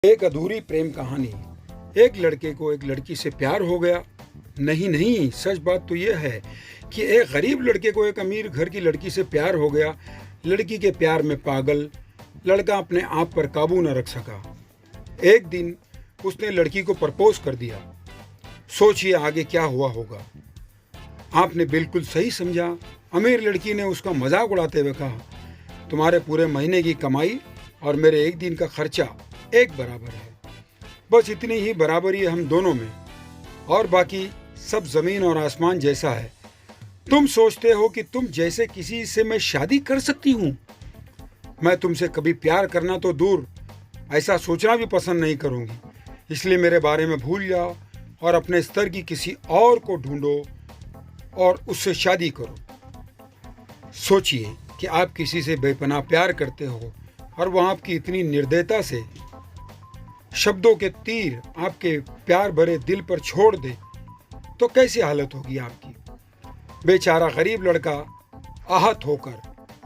एक अधूरी प्रेम कहानी। एक लड़के को एक लड़की से प्यार हो गया। नहीं, सच बात तो यह है कि एक गरीब लड़के को एक अमीर घर की लड़की से प्यार हो गया। लड़की के प्यार में पागल लड़का अपने आप पर काबू न रख सका। एक दिन उसने लड़की को प्रपोज कर दिया। सोचिए आगे क्या हुआ होगा। आपने बिल्कुल सही समझा। अमीर लड़की ने उसका मजाक उड़ाते हुए कहा, तुम्हारे पूरे महीने की कमाई और मेरे एक दिन का खर्चा एक बराबर है। बस इतनी ही बराबरी है हम दोनों में, और बाकी सब जमीन और आसमान जैसा है। तुम सोचते हो कि तुम जैसे किसी से मैं शादी कर सकती हूँ? मैं तुमसे कभी प्यार करना तो दूर, ऐसा सोचना भी पसंद नहीं करूँगी। इसलिए मेरे बारे में भूल जाओ और अपने स्तर की किसी और को ढूंढो और उससे शादी करो। सोचिए कि आप किसी से बेपनाह प्यार करते हो और वह आपकी इतनी निर्दयता से शब्दों के तीर आपके प्यार भरे दिल पर छोड़ दे तो कैसी हालत होगी आपकी। बेचारा गरीब लड़का आहत होकर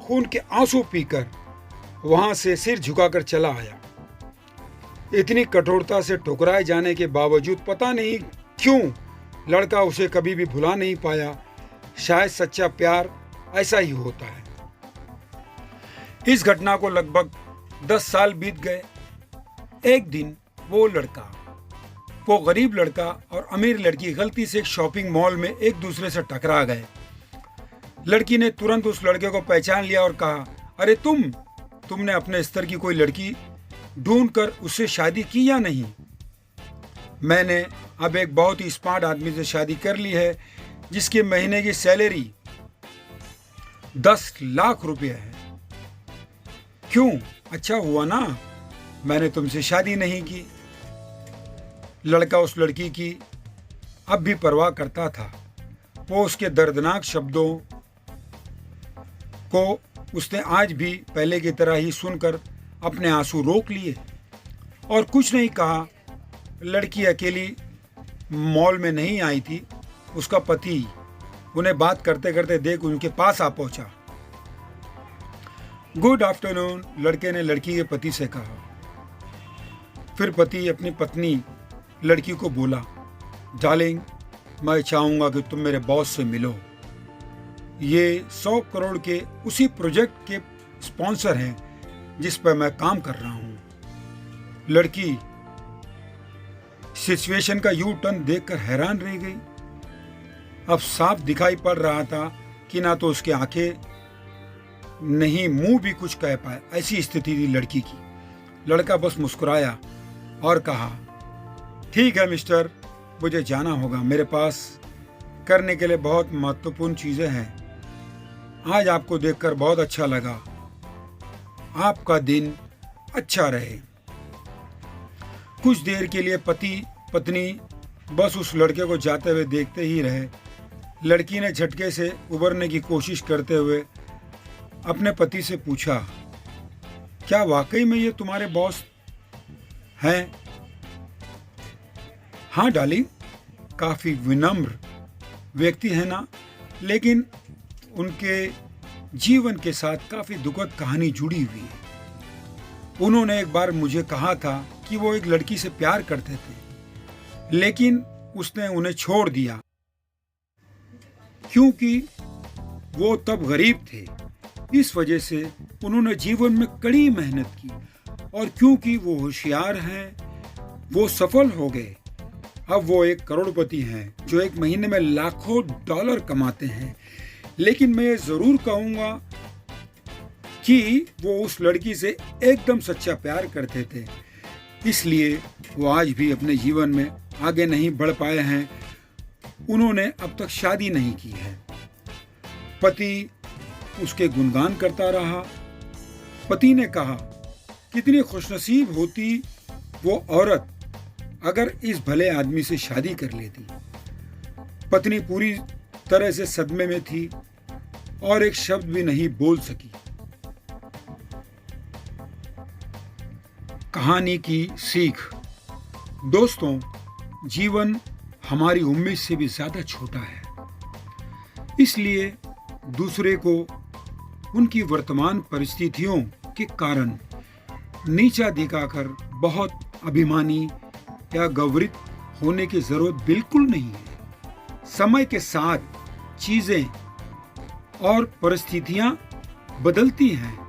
खून के आंसू पीकर वहां से सिर झुकाकर चला आया। इतनी कठोरता से ठुकराए जाने के बावजूद पता नहीं क्यों लड़का उसे कभी भी भुला नहीं पाया। शायद सच्चा प्यार ऐसा ही होता है। इस घटना को लगभग 10 साल बीत गए। एक दिन वो गरीब लड़का और अमीर लड़की गलती से एक शॉपिंग मॉल में एक दूसरे से टकरा गए। लड़की ने तुरंत उस लड़के को पहचान लिया और कहा, अरे तुमने अपने स्तर की कोई लड़की ढूंढकर उससे शादी की या नहीं? मैंने अब एक बहुत ही स्मार्ट आदमी से शादी कर ली है जिसके महीने की सैलरी 10 लाख रुपए है। क्यों, अच्छा हुआ ना मैंने तुमसे शादी नहीं की। लड़का उस लड़की की अब भी परवाह करता था। वो उसके दर्दनाक शब्दों को उसने आज भी पहले की तरह ही सुनकर अपने आंसू रोक लिए और कुछ नहीं कहा। लड़की अकेली मॉल में नहीं आई थी। उसका पति उन्हें बात करते करते देख उनके पास आ पहुंचा। गुड आफ्टरनून, लड़के ने लड़की के पति से कहा। फिर पति अपनी पत्नी लड़की को बोला, डार्लिंग, मैं चाहूँगा कि तुम मेरे बॉस से मिलो। ये 100 करोड़ के उसी प्रोजेक्ट के स्पॉन्सर हैं जिस पर मैं काम कर रहा हूँ। लड़की सिचुएशन का यू टर्न देखकर हैरान रह गई। अब साफ दिखाई पड़ रहा था कि ना तो उसकी आंखें नहीं मुंह भी कुछ कह पाए, ऐसी स्थिति थी लड़की की। लड़का बस मुस्कुराया और कहा, ठीक है मिस्टर, मुझे जाना होगा। मेरे पास करने के लिए बहुत महत्वपूर्ण चीजें हैं। आज आपको देखकर बहुत अच्छा लगा। आपका दिन अच्छा रहे। कुछ देर के लिए पति पत्नी बस उस लड़के को जाते हुए देखते ही रहे। लड़की ने झटके से उबरने की कोशिश करते हुए अपने पति से पूछा, क्या वाकई में ये तुम्हारे बॉस हैं? हाँ डार्लिंग, काफी विनम्र व्यक्ति है ना, लेकिन उनके जीवन के साथ काफी दुखद कहानी जुड़ी हुई है। उन्होंने एक बार मुझे कहा था कि वो एक लड़की से प्यार करते थे, लेकिन उसने उन्हें छोड़ दिया क्योंकि वो तब गरीब थे। इस वजह से उन्होंने जीवन में कड़ी मेहनत की और क्योंकि वो होशियार हैं, वो सफल हो गए। अब वो एक करोड़पति हैं जो एक महीने में लाखों डॉलर कमाते हैं। लेकिन मैं ये जरूर कहूंगा कि वो उस लड़की से एकदम सच्चा प्यार करते थे, इसलिए वो आज भी अपने जीवन में आगे नहीं बढ़ पाए हैं। उन्होंने अब तक शादी नहीं की है। पति उसके गुणगान करता रहा। पति ने कहा, कितनी खुशनसीब होती वो औरत अगर इस भले आदमी से शादी कर लेती। पत्नी पूरी तरह से सदमे में थी और एक शब्द भी नहीं बोल सकी। कहानी की सीख। दोस्तों, जीवन हमारी उम्मीद से भी ज्यादा छोटा है, इसलिए दूसरे को उनकी वर्तमान परिस्थितियों के कारण नीचा दिखाकर बहुत अभिमानी या गौरवित होने की जरूरत बिल्कुल नहीं है। समय के साथ चीजें और परिस्थितियां बदलती हैं